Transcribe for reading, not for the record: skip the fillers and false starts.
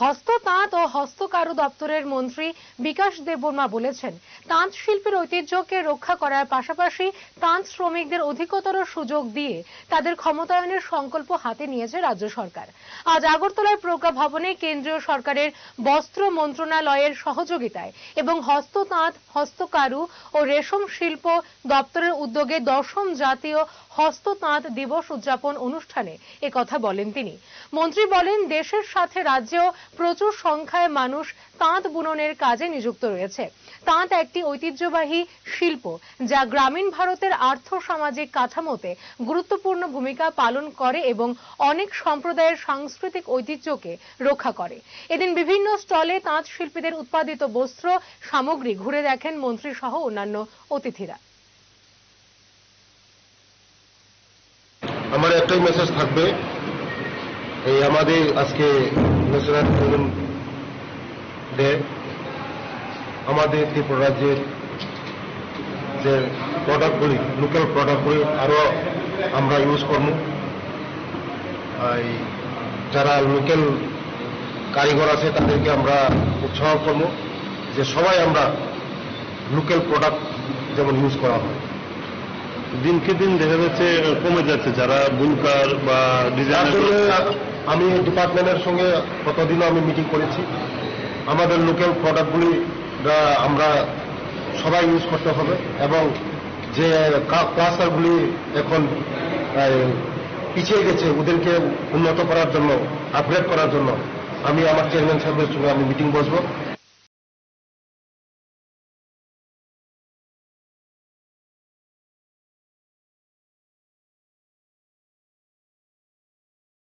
হস্ততাঁত ও হস্তকারু দপ্তরের মন্ত্রী বিকাশ দেববর্মা বলেছেন, তাঁত শিল্পের ঐতিহ্যকে রক্ষা করার পাশাপাশি তাঁত শ্রমিকদের অধিকতর সুযোগ দিয়ে তাদের ক্ষমতায়নের সংকল্প হাতে নিয়েছে রাজ্য সরকার। আজ আগরতলার প্রজ্ঞা ভবনে কেন্দ্রীয় সরকারের বস্ত্র মন্ত্রণালয়ের সহযোগিতায় এবং হস্ততাঁত, হস্তকারু ও রেশম শিল্প দপ্তরের উদ্যোগে 10ম জাতীয় হস্ততাঁত দিবস উদযাপন অনুষ্ঠানে একথা বলেন তিনি। মন্ত্রী বলেন, দেশের সাথে রাজ্যেও প্রচুর সংখ্যায় মানুষ তাঁত বুননের কাজে নিযুক্ত রয়েছে। তাঁত একটি ঐতিহ্যবাহী শিল্প যা গ্রামীণ ভারতের আর্থ সামাজিক কাঠামোতে গুরুত্বপূর্ণ ভূমিকা পালন করে এবং অনেক সম্প্রদায়ের সাংস্কৃতিক ঐতিহ্যকে রক্ষা করে। এদিন বিভিন্ন স্টলে তাঁত শিল্পীদের উৎপাদিত বস্ত্র সামগ্রী ঘুরে দেখেন মন্ত্রী সহ অন্যান্য অতিথিরা। আমার একটাই মেসেজ থাকবে, এই আমাদের আজকে ন্যাশনাল উইমেন ডে, আমাদের ত্রিপুরা রাজ্যের যে প্রোডাক্টগুলি, লোকাল প্রোডাক্টগুলি আরো আমরা ইউজ করব। যারা লোকাল কারিগর আছে তাদেরকে আমরা উৎসাহ করব যে সবাই আমরা লোকাল প্রোডাক্ট যেমন ইউজ করা হয়। দিনকে দিন দেখা যাচ্ছে কমে যাচ্ছে যারা বুনকার বা ডিজাইনার। আমি ডিপার্টমেন্টের সঙ্গে কতদিনও আমি মিটিং করেছি, আমাদের লোকাল প্রোডাক্টগুলি আমরা সবাই ইউজ করতে হবে এবং যে ক্লাস্টারগুলি এখন পিছিয়ে গেছে ওদেরকে উন্নত করার জন্য, আপগ্রেড করার জন্য আমি আমার চেয়ারম্যান সাহেবের সঙ্গে আমি মিটিং বসবো।